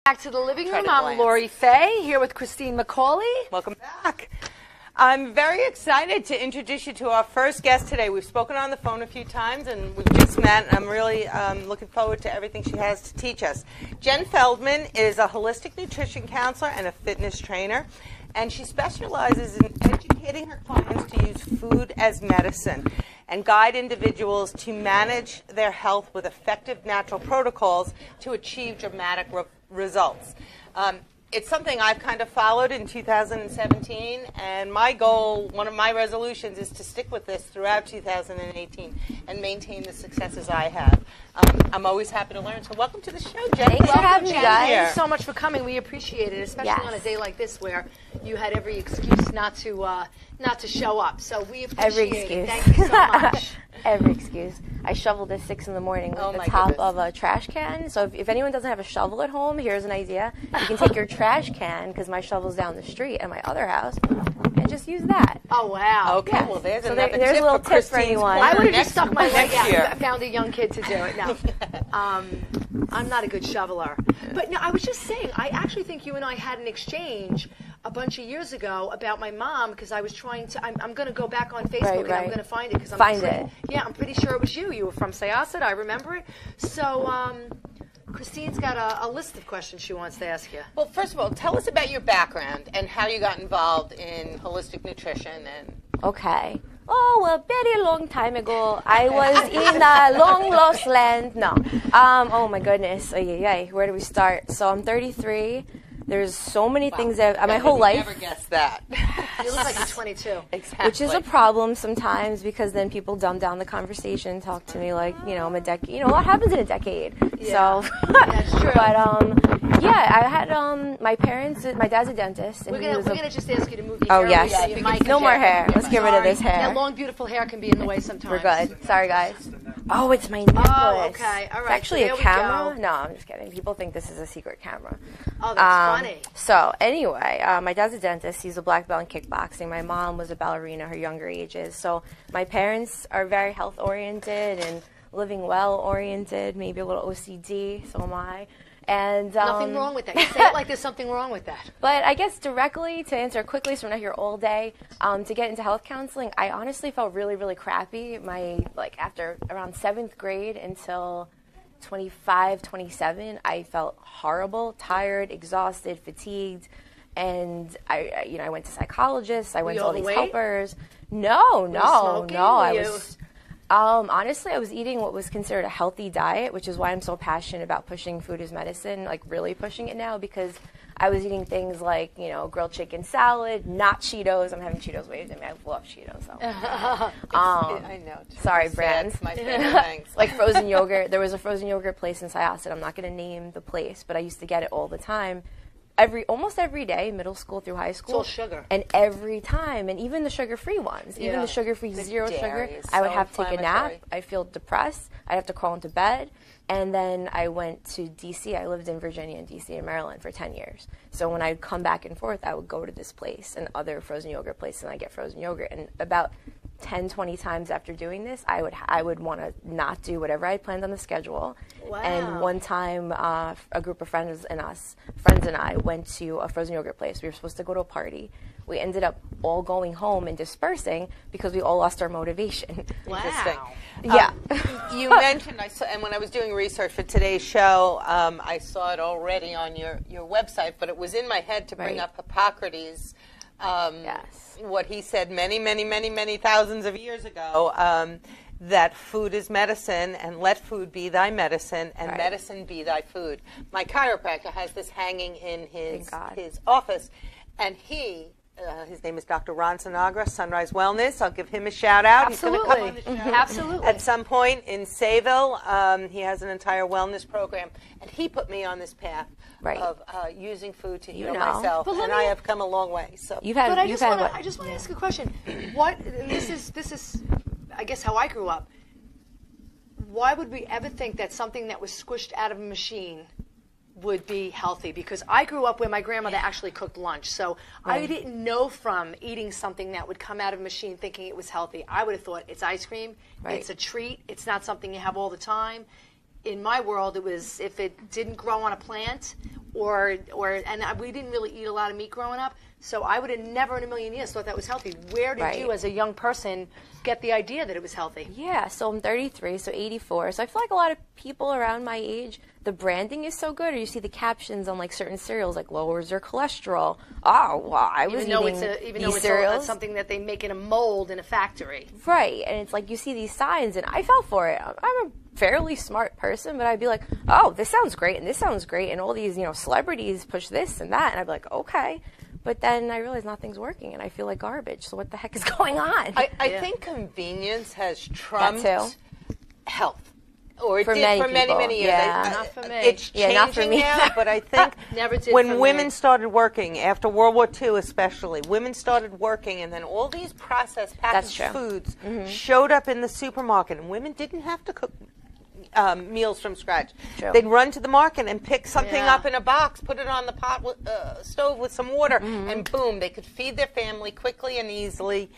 Back to the living room. I'm Lori Fay here with Christine McCauley. Welcome back. I'm very excited to introduce you to our first guest today. We've spoken on the phone a few times and we've just met. I'm really looking forward to everything she has to teach us. Jen Feldman is a holistic nutrition counselor and a fitness trainer, and she specializes in educating her clients to use food as medicine and guide individuals to manage their health with effective natural protocols to achieve dramatic results. It's something I've kind of followed in 2017, and my goal, one of my resolutions, is to stick with this throughout 2018 and maintain the successes I have. I'm always happy to learn, so welcome to the show, Jen. Thanks for having me, guys. Here. Thanks so much for coming. We appreciate it, especially on a day like this where you had every excuse not to show up. So we appreciate it. Thank you so much. Every excuse. I shoveled at 6 in the morning with the top of a trash can. So if anyone doesn't have a shovel at home, here's an idea. You can take your trash can, because my shovel's down the street at my other house, and just use that. Oh, wow. Okay, yes. Well, there's another there's tip a little for tip for anyone. I would have just stuck my leg out year. and found a young kid to do it. No, I'm not a good shoveler. But no, I was just saying, I actually think you and I had an exchange a bunch of years ago about my mom, because I was trying to, I'm going to go back on Facebook and I'm going to find it. Yeah, I'm pretty sure it was you. You were from Syosset, I remember it. So, Christine's got a list of questions she wants to ask you. Well, first of all, tell us about your background and how you got involved in holistic nutrition. Okay. Oh, a very long time ago, I was in a long lost land. No. Oh, my goodness. Where do we start? So I'm 33. There's so many things that my whole life. Never guessed that. You look like you're 22. Exactly. Which is a problem sometimes, because then people dumb down the conversation, talk to me like, I'm a decade. A lot happens in a decade. Yeah. So, that's true. But I had my parents. My dad's a dentist. And we're gonna just ask you to move your hair. Oh yes. No more hair. Let's get rid of this hair. That long, beautiful hair can be in the way sometimes. We're good. Sorry, guys. Oh, it's my necklace. Oh, okay. All right. It's actually a camera. No, I'm just kidding. People think this is a secret camera. Oh, that's funny. So anyway, my dad's a dentist. He's a black belt in kickboxing. My mom was a ballerina her younger ages. So my parents are very health oriented and living well oriented. Maybe a little OCD. So am I. And nothing wrong with that. You say it like there's something wrong with that. But I guess directly, to answer quickly, so we're not here all day, to get into health counseling, I honestly felt really, really crappy. After around 7th grade until 25, 27, I felt horrible, tired, exhausted, fatigued, and I went to psychologists. I went to all these helpers. No. I was. Honestly, I was eating what was considered a healthy diet, which is why I'm so passionate about pushing food as medicine, like really pushing it now, because I was eating things like, grilled chicken salad, not Cheetos. I'm having Cheetos waves. I love Cheetos. So. I know. Sorry, brands. My favorite things. Like frozen yogurt. There was a frozen yogurt place in Syosset. I'm not going to name the place, but I used to get it all the time. Almost every day, middle school through high school. It's all sugar. And every time, and even the sugar-free ones, even the sugar-free zero sugar, I would have to take a nap. I'd feel depressed. I'd have to crawl into bed. And then I went to D.C. I lived in Virginia and D.C. and Maryland for 10 years. So when I'd come back and forth, I would go to this place and other frozen yogurt places, and I'd get frozen yogurt. And about 10, 20 times after doing this, I would want to not do whatever I had planned on the schedule. Wow. And one time, a group of friends and I went to a frozen yogurt place. We were supposed to go to a party. We ended up all going home and dispersing because we all lost our motivation. Wow. Interesting. Yeah. You mentioned, and when I was doing research for today's show, I saw it already on your website, but it was in my head to bring up Hippocrates. Yes. What he said many thousands of years ago, that food is medicine, and let food be thy medicine, and medicine be thy food. My chiropractor has this hanging in his office, and his name is Dr. Ron Sinagra, Sunrise Wellness. I'll give him a shout out. Absolutely. He's going to come on the show Absolutely. at some point in Sayville. He has an entire wellness program, and he put me on this path of using food to heal myself, and I have come a long way. So I just want to ask a question. This is I guess how I grew up. Why would we ever think that something that was squished out of a machine would be healthy? Because I grew up where my grandmother actually cooked lunch, so I didn't know from eating something that would come out of a machine thinking it was healthy. I would have thought it's ice cream, it's a treat, it's not something you have all the time. in my world, it was if it didn't grow on a plant, we didn't really eat a lot of meat growing up. So I would have never in a million years thought that was healthy. Where did you, as a young person, get the idea that it was healthy? Yeah, so I'm 33, so 84. So I feel like a lot of people around my age, the branding is so good, or you see the captions on like certain cereals, like lowers their cholesterol. Oh, well, I was even though it's something that they make in a mold in a factory. Right, and it's like you see these signs, and I fell for it. I'm a fairly smart person, but I'd be like, oh, this sounds great, and this sounds great, and all these, celebrities push this and that, and I'd be like, okay. But then I realize nothing's working, and I feel like garbage. So what the heck is going on? I think convenience has trumped health. Or it for did many for people. many years. Yeah. Not for me. It's changing not for me. now, but I think Never did when for women me. started working, after World War II especially, women started working, and then all these processed packaged foods showed up in the supermarket, and women didn't have to cook meals from scratch. True. They'd run to the market and pick something up in a box, put it on the stove with some water, and boom, they could feed their family quickly and easily.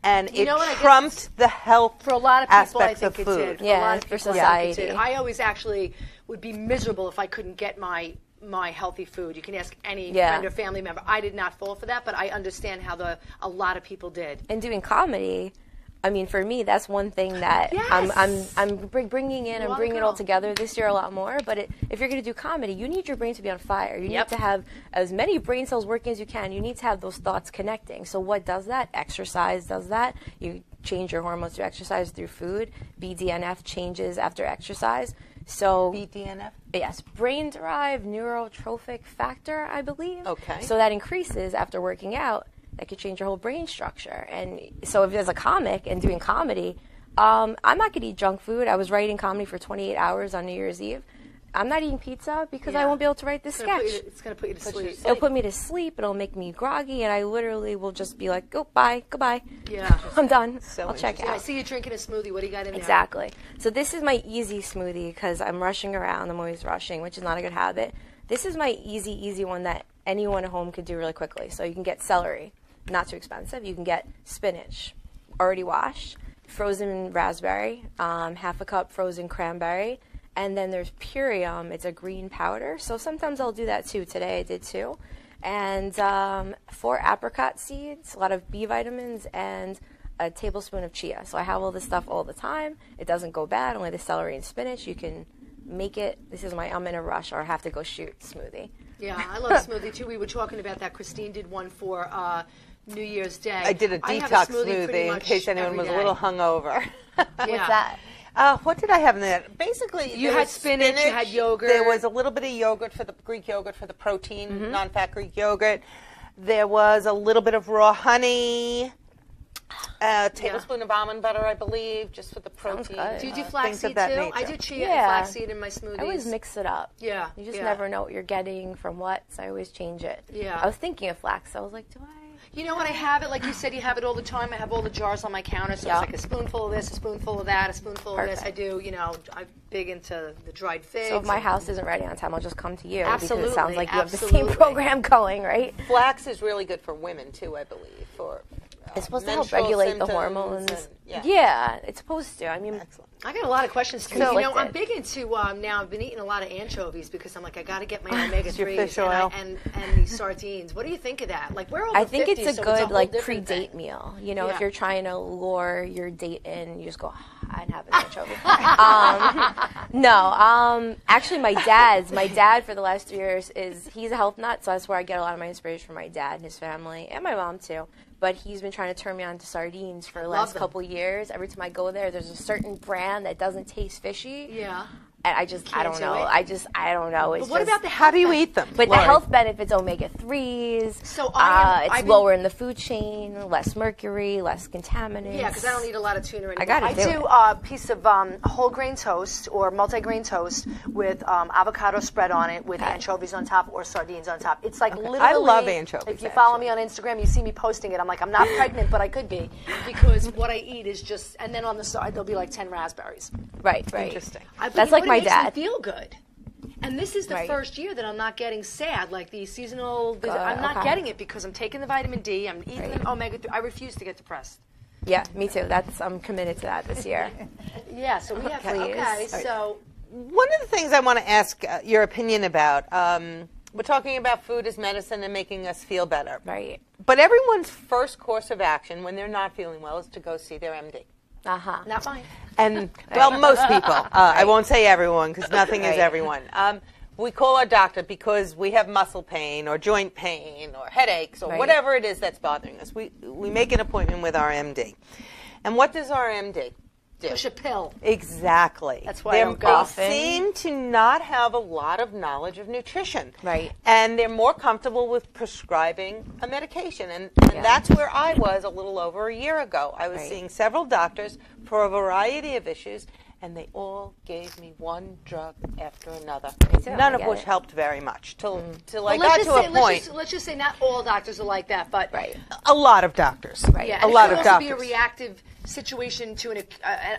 And it trumped the health for a lot of people. I aspects think of it food. did. For Yeah, a lot of for people, society. I always actually would be miserable if I couldn't get my healthy food. You can ask any friend or family member. I did not fall for that, but I understand how a lot of people did. And doing comedy, I mean, for me, that's one thing that I'm bringing in. I'm bringing it all together this year a lot more. But if you're going to do comedy, you need your brain to be on fire. You need to have as many brain cells working as you can. You need to have those thoughts connecting. So what does that? Exercise does that. You change your hormones through exercise, through food. BDNF changes after exercise. So BDNF? Yes, brain-derived neurotrophic factor, I believe. Okay. So that increases after working out. That could change your whole brain structure. And so if there's a comic and doing comedy, I'm not going to eat junk food. I was writing comedy for 28 hours on New Year's Eve. I'm not eating pizza because I won't be able to write this sketch. It's going to put you to sleep. It'll put me to sleep. It'll make me groggy, and I literally will just be like, goodbye. Yeah. I'm done. So I'll check out. I see you drinking a smoothie. What do you got in there? Exactly. So this is my easy smoothie because I'm rushing around. I'm always rushing, which is not a good habit. This is my easy one that anyone at home could do really quickly. So you can get celery. Not too expensive. You can get spinach, already washed, frozen raspberry, half a cup frozen cranberry, and then there's Purium. It's a green powder. So sometimes I'll do that too. Today I did too. And 4 apricot seeds, a lot of B vitamins, and a tablespoon of chia. So I have all this stuff all the time. It doesn't go bad. Only the celery and spinach. You can make it. This is my I'm in a rush or I have to go shoot smoothie. Yeah, I love a smoothie too. We were talking about that. Christine did one for New Year's Day. I did a detox smoothie in case anyone was a little hungover. What's that? What did I have in there? Basically, you had spinach, you had yogurt. There was a little bit of yogurt for the Greek yogurt for the protein, non-fat Greek yogurt. There was a little bit of raw honey, a tablespoon of almond butter, I believe, just for the protein. Good. Do you do flaxseed too? I do chia and flaxseed in my smoothies. I always mix it up. Yeah. You just never know what you're getting from what, so I always change it. Yeah. I was thinking of flax. So I was like, do I? You know what? I have it, like you said, you have it all the time. I have all the jars on my counter, so it's like a spoonful of this, a spoonful of that, a spoonful of this. I do, I'm big into the dried figs. So if my house isn't ready on time, I'll just come to you. Absolutely. Because it sounds like you have the same program going, right? Flax is really good for women, too, I believe, for it's supposed to help regulate the hormones. And, it's supposed to. I mean, excellent. I got a lot of questions. So, I'm big into now. I've been eating a lot of anchovies because I'm like, I got to get my omega-3s fish oil. and these sardines. What do you think of that? Like, we're over I think 50, it's a so good whole pre-date thing. meal. If you're trying to lure your date in, you just go and have an anchovy. Actually, my dad for the last 3 years he's a health nut, so that's where I get a lot of my inspiration from my dad and his family and my mom too. But he's been trying to turn me on to sardines for the last couple years. Every time I go there's a certain brand that doesn't taste fishy. Yeah. And I don't know. I don't know. It's but what about the how do you eat them? But the health benefits, omega-3s. So it's lower in the food chain, less mercury, less contaminants. Yeah, because I don't eat a lot of tuna anymore. I do a piece of whole grain toast or multi-grain toast with avocado spread on it with anchovies on top or sardines on top. It's like literally. I love anchovies. If you follow me on Instagram, you see me posting it. I'm like, I'm not pregnant, but I could be because what I eat is just. And then on the side there'll be like 10 raspberries. Right. Interesting. That's like my dad. Makes me feel good. And this is the first year that I'm not getting sad, like the seasonal. I'm not getting it because I'm taking the vitamin D. I'm eating the omega-3. I refuse to get depressed. Yeah, me too. I'm committed to that this year. Yeah, so we have. Okay, so one of the things I want to ask your opinion about, we're talking about food as medicine and making us feel better. Right. But everyone's first course of action when they're not feeling well is to go see their MD. Uh-huh. Not mine. And, well, most people. I won't say everyone because nothing is everyone. We call our doctor because we have muscle pain or joint pain or headaches or whatever it is that's bothering us. We make an appointment with our MD. And what does our MD do? Push a pill. Exactly. That's why I don't go. They seem to not have a lot of knowledge of nutrition. Right. And they're more comfortable with prescribing a medication. And that's where I was a little over a year ago. I was seeing several doctors for a variety of issues, and they all gave me one drug after another, none of which helped very much. Till I got to a point. Let's just say not all doctors are like that, but a lot of doctors. Yeah, a lot of doctors. It could also be a reactive situation to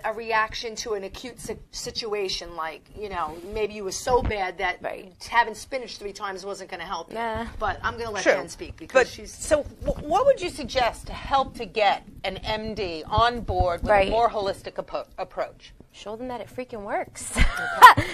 a reaction to an acute situation, like, you know, maybe you were so bad that having spinach 3 times wasn't going to help you. But I'm going to let Jen speak because she's... So what would you suggest to help to get an MD on board with a more holistic approach? Show them that it freaking works.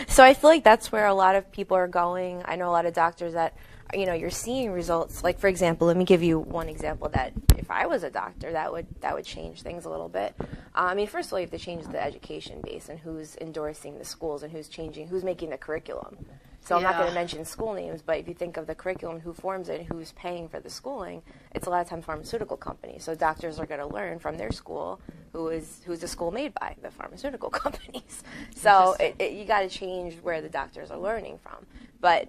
So I feel like that's where a lot of people are going. I know a lot of doctors that, you know, you're seeing results. Like, for example, let me give you one example that if I was a doctor, that would change things a little bit. I mean, first of all, you have to change the education base and who's endorsing the schools and who's making the curriculum. So I'm not going to mention school names, but if you think of the curriculum, who forms it, and who's paying for the schooling, it's a lot of times pharmaceutical companies. So doctors are going to learn from their school who's the school made by the pharmaceutical companies. So you got to change where the doctors are learning from. But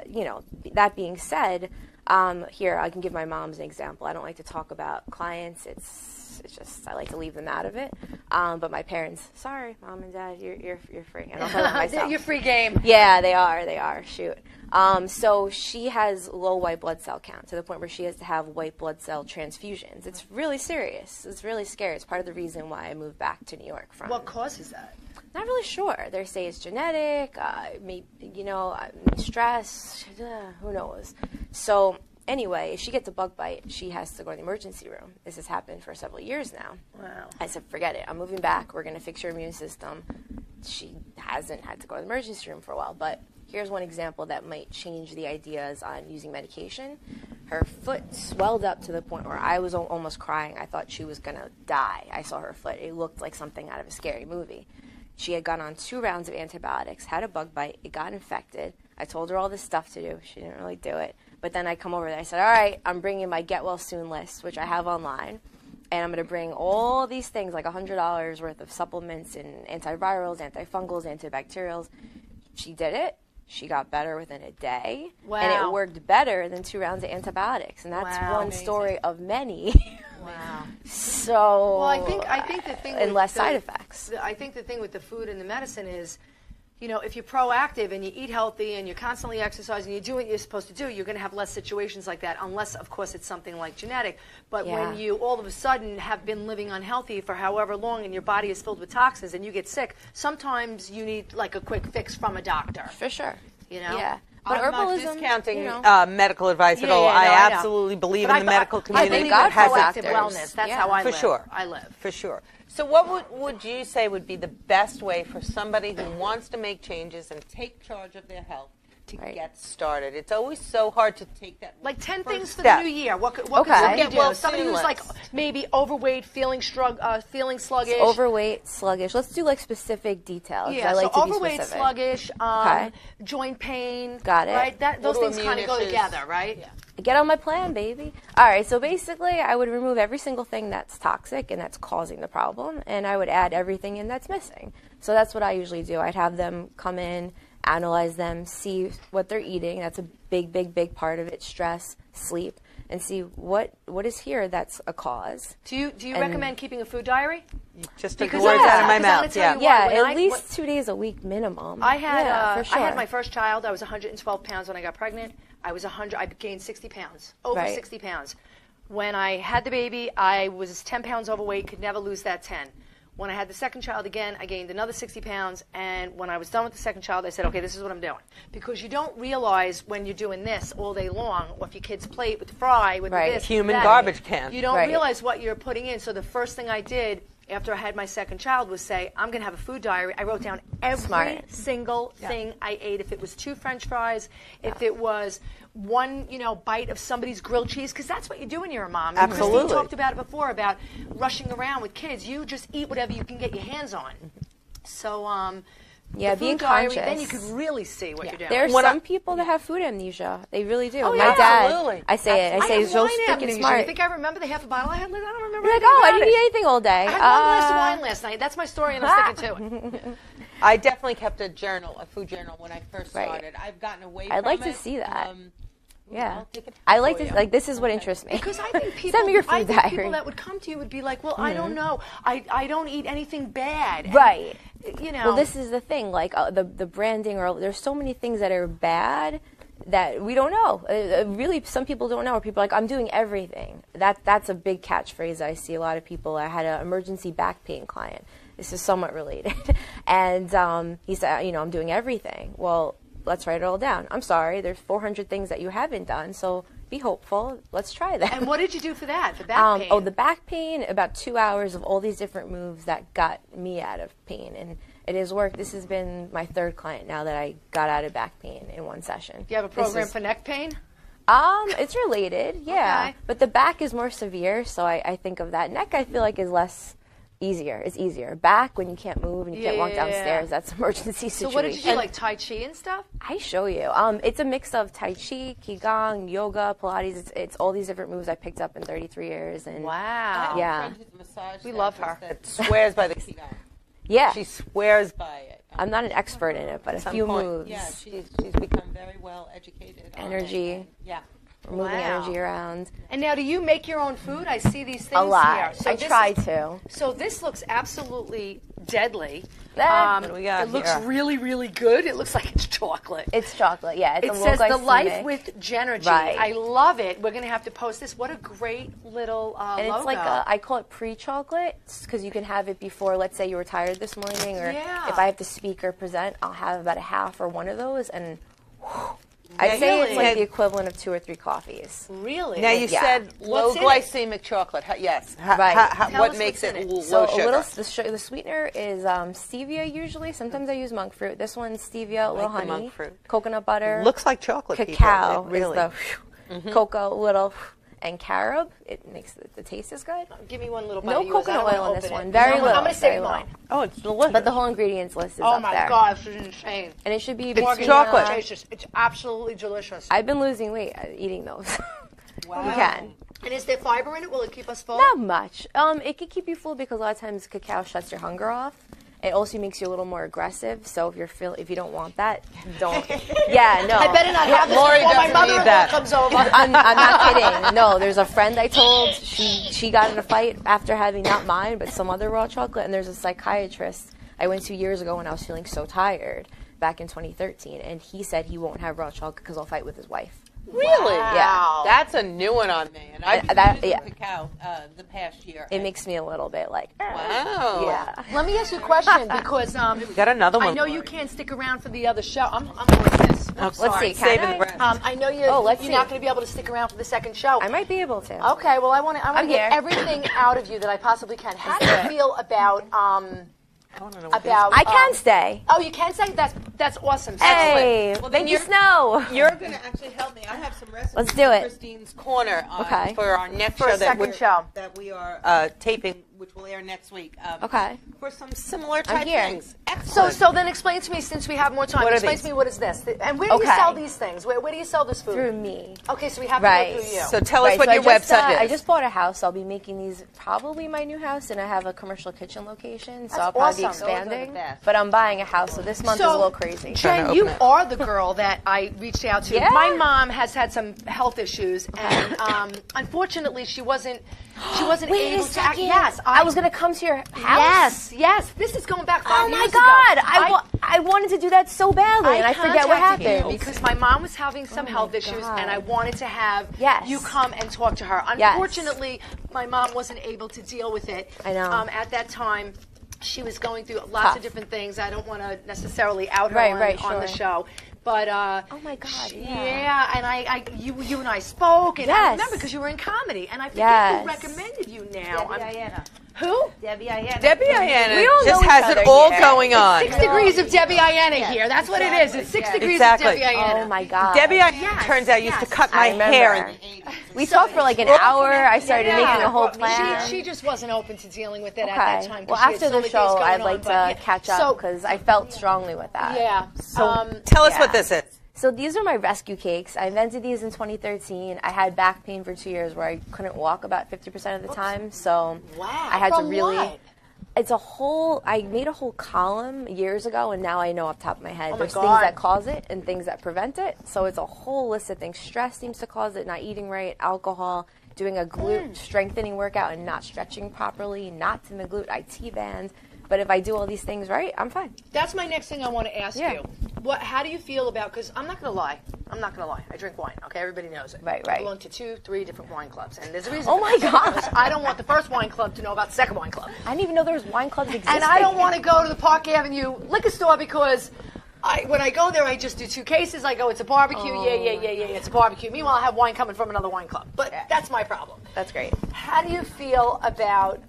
you know, that being said, here I can give my mom's an example. I don't like to talk about clients. It's just I like to leave them out of it. But my parents, sorry, Mom and Dad, you're free. And I'll tell them myself. You're free game. Yeah, they are. Shoot. So she has low white blood cell count to the point where she has to have white blood cell transfusions. It's really serious. It's really scary. It's part of the reason why I moved back to New York from. What causes that? Not really sure. They say it's genetic, maybe, you know, stress, who knows. So anyway, if she gets a bug bite, she has to go to the emergency room. This has happened for several years now. Wow. I said, forget it. I'm moving back. We're going to fix your immune system. She hasn't had to go to the emergency room for a while, but here's one example that might change the ideas on using medication. Her foot swelled up to the point where I was almost crying. I thought she was going to die. I saw her foot. It looked like something out of a scary movie. She had gone on 2 rounds of antibiotics, had a bug bite, it got infected. I told her all this stuff to do. She didn't really do it. But then I come over there, I said, all right, I'm bringing my Get Well Soon list, which I have online, and I'm going to bring all these things, like $100 worth of supplements and antivirals, antifungals, antibacterials. She did it. She got better within a day. Wow. And it worked better than 2 rounds of antibiotics. And that's one story of many. Wow. So, well, I think the thing and less side effects. I think the thing with the food and the medicine is, you know, if you're proactive and you eat healthy and you're constantly exercising, you do what you're supposed to do, you're going to have less situations like that, unless, of course, it's something like genetic. But when you all of a sudden have been living unhealthy for however long and your body is filled with toxins and you get sick, sometimes you need like a quick fix from a doctor. For sure. You know? Yeah. But I'm herbalism, not discounting you know. medical advice at all. I absolutely believe in the medical community. I believe God in for proactive doctors. wellness. That's how I live. For sure. I live. For sure. So what would you say would be the best way for somebody who wants to make changes and take charge of their health to get started? It's always so hard to take that. Like 10 things for step. the new year. What could somebody do? Well, Somebody who's like maybe overweight, feeling sluggish. Overweight, sluggish. Let's do like specific details. Yeah, I like so to overweight, be specific. sluggish, joint pain. Got it. Right? Those things kind of go together, right? Yeah. Get on my plan, baby. All right, so basically I would remove every single thing that's toxic and that's causing the problem, and I would add everything in that's missing. So that's what I usually do. I'd have them come in, analyze them, see what they're eating. That's a big, big, big part of it. Stress, sleep, and see what is here that's a cause. Do you recommend keeping a food diary? Just took the words out of my mouth. At least 2 days a week minimum. I had for sure. I had my first child. I was 112 pounds when I got pregnant. I gained 60 pounds, over 60 pounds. When I had the baby, I was 10 pounds overweight, could never lose that 10. When I had the second child again, I gained another 60 pounds, and when I was done with the second child, I said, okay, this is what I'm doing. Because you don't realize when you're doing this all day long, or if your kid's plate with fry, with this, human that, garbage can. You don't realize what you're putting in. So the first thing I did after I had my second child was say, I'm going to have a food diary. I wrote down every single thing I ate. If it was 2 French fries, if it was one, bite of somebody's grilled cheese, because that's what you do when you're a mom. And Absolutely. Christine talked about it before, about rushing around with kids. You just eat whatever you can get your hands on. So, yeah, the being food diary, conscious. then you could really see what you're doing. There are some people that have food amnesia. They really do. Oh, My yeah, dad, absolutely. I say it. I say have so wine freaking amnesia. smart. You think I remember the half a bottle I had? I don't remember. You're like, anything oh, I about didn't it. eat anything all day. I had 1 glass of wine last night. That's my story, and I'm sticking to it. I definitely kept a journal, a food journal, when I first Right. started. I've gotten away from it. I'd like to see that. Yeah, I'll take it I like for this. you. Like, this is what interests me. Because I think people, Send me your food diary. people that would come to you would be like, well, I don't know. I don't eat anything bad. And, Right. Well, this is the thing. Like the branding, or there's so many things that are bad that we don't know. Really, some people don't know. Or people are like, I'm doing everything. That's a big catchphrase I see a lot of people. I had an emergency back pain client. This is somewhat related, and he said, I'm doing everything. Well, let's write it all down. I'm sorry, there's 400 things that you haven't done, so be hopeful. Let's try that. And what did you do for that? The back pain? Oh, the back pain, about 2 hours of all these different moves that got me out of pain. And it has worked. This has been my 3rd client now that I got out of back pain in 1 session. Do you have a program for neck pain? It's related, yeah. Okay. But the back is more severe, so I think of that. Neck, I feel like, is less easier. It's easier. Back, when you can't move and you can't walk downstairs, that's an emergency situation. So what did you do, like Tai Chi and stuff? I show you. It's a mix of Tai Chi, Qigong, yoga, Pilates. It's all these different moves I picked up in 33 years. And Wow. Yeah. We love her. That swears by the Qigong. Yeah. She swears by it. I'm not an expert in it, but a few moves. Yeah, she's become very well educated. on Energy. it. Yeah. Moving energy around. And now, do you make your own food? I see these things A lot. here. So I this try is- to. So this looks absolutely deadly. What do we got It looks here? really, really good. It looks like it's chocolate. It's chocolate, yeah. It's It a says low The Life glycemic. with Genergy. Right. I love it. We're going to have to post this. What a great little And logo. it's like I call it pre-chocolate because you can have it before. Let's say you were tired this morning, or Yeah. if I have to speak or present, I'll have about a half or one of those, and I'd say it's Really? like the equivalent of 2 or 3 coffees. Really? Now you Yeah. said low What's in it? glycemic chocolate. Yes. Right. Tell What us makes what's it in it. low So sugar? the sweetener is stevia usually. Sometimes I use monk fruit. This one's stevia, a little like the honey, monk fruit. coconut butter. Looks like chocolate. Cacao people. It really. is the cocoa, little, and carob. It makes the taste is good. Give me one little bite No of yours. I coconut don't oil wanna in this open one. it. Very I'm little. going to save very mine. little. Oh, it's delicious. But the whole ingredients list is Oh up my there. gosh, this is insane. And it should be It's between, chocolate. It's absolutely delicious. I've been losing weight eating those. Wow. You can. And is there fiber in it? Will it keep us full? Not much. It could keep you full because a lot of times cacao shuts your hunger off. It also makes you a little more aggressive. So if you don't want that, don't. Yeah, no. I better not have this Lori before my doesn't need mother-in-law that. comes over. I'm not kidding. No, there's a friend I told. She got in a fight after having not mine, but some other raw chocolate. And there's a psychiatrist I went to years ago when I was feeling so tired, back in 2013, and he said he won't have raw chocolate because I'll fight with his wife. Really? Wow. That's a new one on me. And I've That- been yeah. using cacao the past year. It makes me a little bit like, Wow. yeah. Let me ask you a question because We got another one. I know you Lori. can't stick around for the other show. I'm doing this. Let's Sorry. see. Can Saving I? the rest. I know let's you're see. not going to be able to stick around for the second show. I might be able to. Okay, well, I want to I'm get here. everything out of you that I possibly can. How do you feel about I don't know what about? I can stay. Oh, you can say that's awesome. Hey, Well, then thank you, you're- Snow. You're going to actually help me. I have some recipes. Let's do it. Christine's Corner Okay. for our next For a show second show. that we are taping, which will air next week. Okay. For some similar type here. things. Excellent. So then explain to me, since we have more time, What are explain these? to me what is this? And where do you Okay. sell these things? Where do you sell this food? Through me. Okay, so we have Right. to go through you. So tell us Right, what so your I just, website is. I just bought a house. I'll be making these probably my new house, and I have a commercial kitchen location, so That's I'll probably awesome. be Those are the expanding. best. But I'm buying a house, so this month is a little crazy. Trying Jen, to you open it. are the girl that I reached out to. Yeah? My mom has had some health issues, and unfortunately, she wasn't Wait able a to act. second. Yes, I was going to come to your house. Yes. This is going back 5 Oh years my ago. God! I wanted to do that so badly, and I forget what contacted happened. you because my mom was having some health my issues, God. and I wanted to have Yes. you come and talk to her. Yes. Unfortunately, my mom wasn't able to deal with it. I know. At that time, she was going through lots Tough. of different things. I don't want to necessarily out her Right, on the sure. show. But Oh my God! yeah, and you and I spoke, and I Yes. remember because you were in comedy, and I forget Yes. who recommended you now. Who? Debbie Ianna. We all just know has each it other all here. going on. 6 degrees of Debbie Ianna here. That's what it is. It's 6 degrees Exactly. of Debbie Ianna. Oh my God. Debbie Ianna, turns out, used to cut my hair. In the 80s. We talked for like an hour. I started making a whole plan. She just wasn't open to dealing with it at that time. Well, 'cause she had after so the many show, things going I'd like on, to but catch So- up because I felt strongly with that. Yeah. Tell us yeah. what this is. So these are my rescue cakes. I invented these in 2013. I had back pain for 2 years where I couldn't walk about 50% of the time. So I had to really. What? It's a whole. I made a whole column years ago, and now I know off the top of my head. There's God. things that cause it and things that prevent it. So it's a whole list of things. Stress seems to cause it. Not eating right, alcohol, doing a glute strengthening workout and not stretching properly, knots in the glute, IT band. But if I do all these things right, I'm fine. That's my next thing I want to ask Yeah. you. How do you feel about? Because I'm not going to lie. I drink wine. Okay, everybody knows it. Right. I belong to 2, 3 different wine clubs, and there's a reason. Oh for my that. God. Because I don't want the first wine club to know about the second wine club, I didn't even know there was wine clubs existing. and I don't want to go to the Park Avenue liquor store because. When I go there, I just do 2 cases. I go, it's a barbecue. Yeah, it's a barbecue. Meanwhile, I have wine coming from another wine club. But that's my problem. That's great. How do you feel about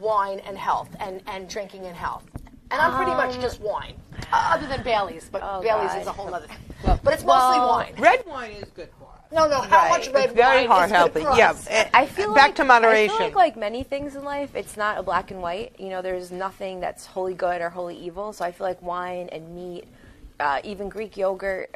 wine and health and drinking and health? And I'm pretty much just wine, other than Bailey's. But Bailey's God. is a whole other thing. But it's mostly wine. Red wine is good for us. No. How much red It's very wine heart is good healthy. for Yeah. us? I feel back to moderation. I feel like many things in life, it's not a black and white. You know, there's nothing that's wholly good or wholly evil. So I feel like wine and meat, even Greek yogurt,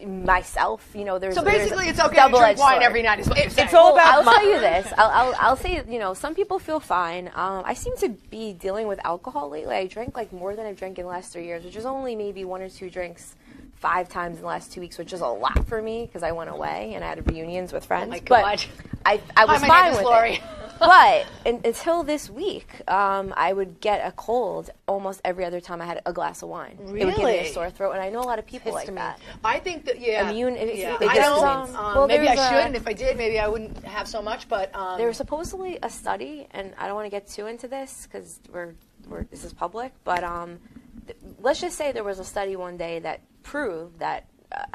myself, you know, there's So basically, there's it's okay to drink double-edged wine sword. every night. Is what you're saying. It's all about. I'll tell you this. I'll say, you know, some people feel fine. I seem to be dealing with alcohol lately. I drank like more than I've drank in the last 3 years, which is only maybe 1 or 2 drinks 5 times in the last 2 weeks, which is a lot for me because I went away and I had reunions with friends. Oh my God. But I was Hi, my fine name is with Lori. it. But until this week, I would get a cold almost every other time I had a glass of wine. It would give me a Really? sore throat, and I know a lot of people like that. I think that Immune- Yeah, it I just don't. means- well, Maybe I there's should, a- and if I did, maybe I wouldn't have so much. But There was supposedly a study, and I don't want to get too into this because this is public, but let's just say there was a study one day that proved that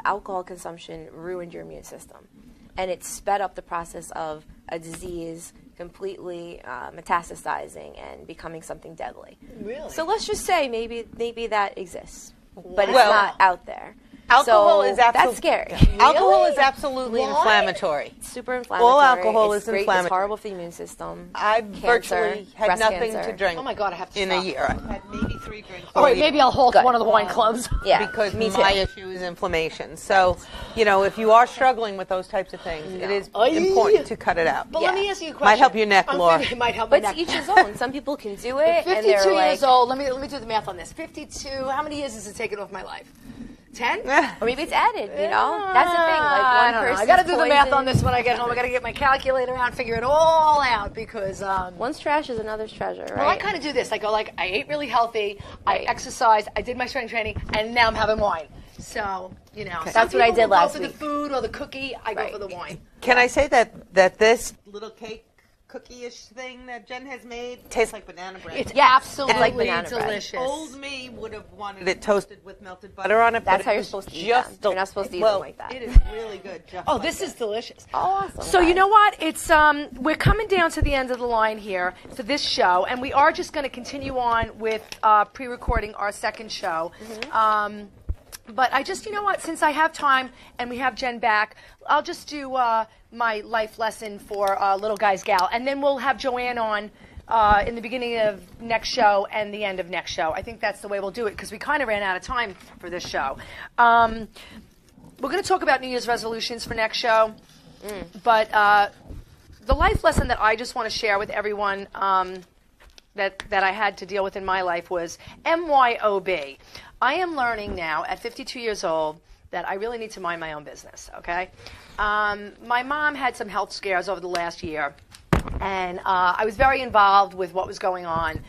alcohol consumption ruined your immune system, and it sped up the process of a disease completely metastasizing and becoming something deadly. Really? So let's just say maybe that exists, but it's Well, not out there. Alcohol So is absolutely. that's scary. Alcohol is absolutely Why? inflammatory. It's super inflammatory. All alcohol it's is great. inflammatory. It's horrible for the immune system. I've Cancer, virtually had breast nothing cancer. to drink. Oh my God, I have to in stop. a year. I've had maybe 3 drinks. All right, maybe I'll halt Good. one of the wine clubs. Yeah, because me too. my issue is inflammation. So, you know, if you are struggling with those types of things, it is important to cut it out. But let me ask you a question. Might help your neck, Laura. It might help my But to neck. each his own. Some people can do it, 52 and they're like, years old. Let me do the math on this. 52. How many years has it taken off my life? 10? or maybe it's added. You know, that's the thing. Like I one don't know. person. I got to do the math on this when I get home. I got to get my calculator out and figure it all out because. One's trash is another's treasure, right? Well, I kind of do this. I go like, I ate really healthy, I exercised, I did my strength training, and now I'm having wine. So, you know, That's what I did last Go for week. the food or the cookie. I go Right. for the wine. Can I say that this little cake cookie-ish thing that Jen has made tastes like banana bread? It's Yes, absolutely it's like banana bread. delicious. Old me would have wanted it toasted with melted butter on it. That's but how it you're was supposed to eat just them. You're not supposed to eat well, them like that. It is really good. Just Oh, like this that. is delicious. Oh, awesome. So you know what? It's we're coming down to the end of the line here for this show, and we are just going to continue on with pre-recording our second show. But I just, you know what? Since I have time and we have Jen back, I'll just do my life lesson for Little Guy's Gal, and then we'll have Joanne on in the beginning of next show and the end of next show. I think that's the way we'll do it because we kind of ran out of time for this show. We're going to talk about New Year's resolutions for next show, but the life lesson that I just want to share with everyone that I had to deal with in my life was MYOB. I am learning now at 52 years old that I really need to mind my own business, okay? My mom had some health scares over the last year, and I was very involved with what was going on,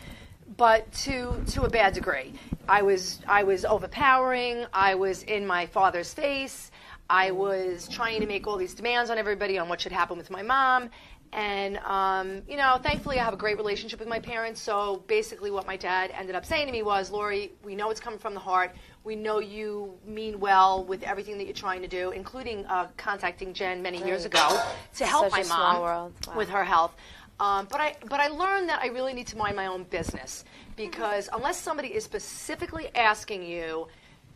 but to a bad degree. I was overpowering. I was in my father's face. I was trying to make all these demands on everybody on what should happen with my mom. And, you know, thankfully I have a great relationship with my parents. So basically what my dad ended up saying to me was, Lori, we know it's coming from the heart. We know you mean well with everything that you're trying to do, including contacting Jen many years ago to help Such my a small mom world. Wow. with her health. But I learned that I really need to mind my own business, because unless somebody is specifically asking you,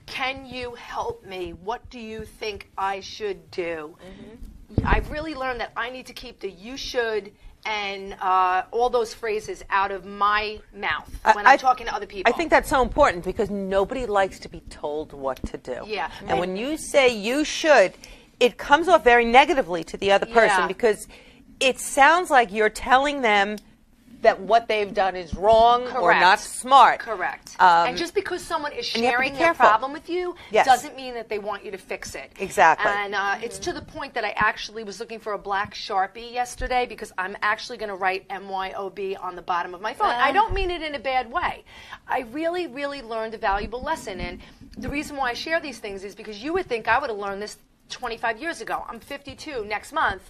can you help me? What do you think I should do? I've really learned that I need to keep the "you should" and all those phrases out of my mouth when I'm talking to other people. I think that's so important, because nobody likes to be told what to do. Yeah. And when you say "you should," it comes off very negatively to the other person, because it sounds like you're telling them that what they've done is wrong or not smart. Correct. And just because someone is sharing their problem with you doesn't mean that they want you to fix it. Exactly. And it's to the point that I actually was looking for a black Sharpie yesterday, because I'm actually going to write MYOB on the bottom of my phone. I don't mean it in a bad way. I really, really learned a valuable lesson. And the reason why I share these things is because you would think I would have learned this 25 years ago. I'm 52 next month.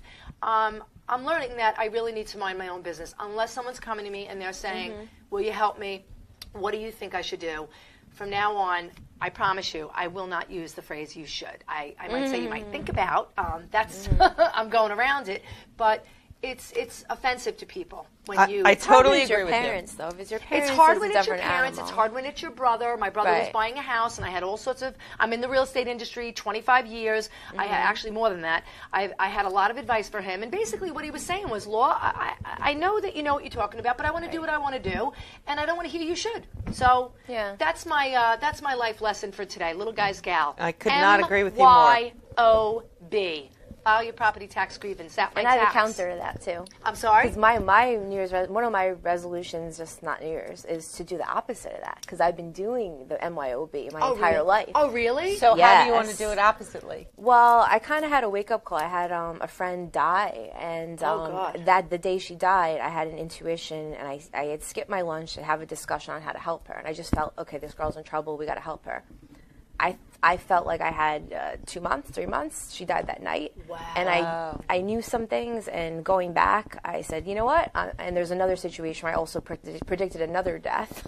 I'm learning that I really need to mind my own business. Unless someone's coming to me and they're saying, will you help me? What do you think I should do? From now on, I promise you, I will not use the phrase "you should." I might say you might think about. That's I'm going around it, but it's offensive to people when you. I totally agree with parents, though. If it's your parents, it's hard when it's it's your parents. animal. It's hard when it's your brother. My brother was buying a house, and I had all sorts of. I'm in the real estate industry, 25 years. I had actually more than that. I had a lot of advice for him, and basically what he was saying was, "Law, I know that you know what you're talking about, but I want to do what I want to do, and I don't want to hear you should." So that's my life lesson for today, little guy's gal. I could not agree with you more. MYOB. File your property tax grievance. Zap my and I have tax. a counter to that too. I'm sorry? Because my New Year's, one of my resolutions, just not New Year's, is to do the opposite of that. Because I've been doing the MYOB my entire life. Oh, really? So how do you want to do it oppositely? Well, I kind of had a wake-up call. I had a friend die, and that the day she died, I had an intuition, and I had skipped my lunch to have a discussion on how to help her. And I just felt, okay, this girl's in trouble. We got to help her. I felt like I had 2 months, 3 months. She died that night. Wow. And I knew some things, and going back, I said, you know what? And there's another situation where I also predicted another death,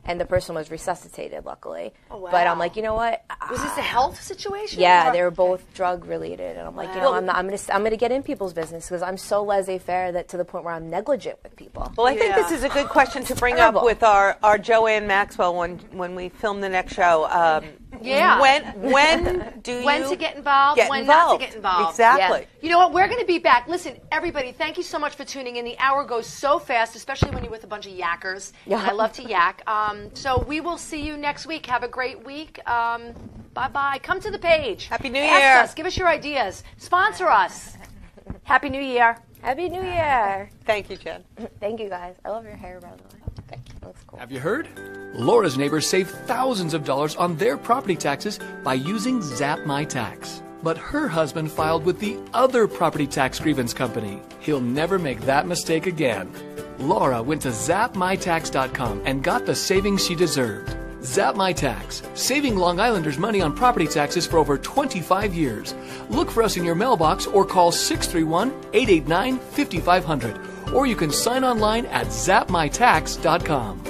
and the person was resuscitated, luckily. Oh, wow. But I'm like, you know what? Was this a health situation? Yeah, they were both drug-related. And I'm like, you know, I'm gonna get in people's business, because I'm so laissez-faire that to the point where I'm negligent with people. Well, I think this is a good question to bring up with our Joanne Maxwell when we film the next show. When do you... When to get involved, when not to get involved. Exactly. Yeah. You know what? We're going to be back. Listen, everybody, thank you so much for tuning in. The hour goes so fast, especially when you're with a bunch of yackers. Yeah. And I love to yak. So we will see you next week. Have a great week. Bye-bye. Come to the page. Happy New Year. Ask us. Give us your ideas. Sponsor us. Happy New Year. Happy New Year. Thank you, Jen. Thank you, guys. I love your hair, by the way. Thank you. Looks cool. Have you heard? Laura's neighbors save thousands of dollars on their property taxes by using Zap My Tax. But her husband filed with the other property tax grievance company. He'll never make that mistake again. Laura went to zapmytax.com and got the savings she deserved. Zap My Tax, saving Long Islanders money on property taxes for over 25 years. Look for us in your mailbox or call 631-889-5500. Or you can sign online at zapmytax.com.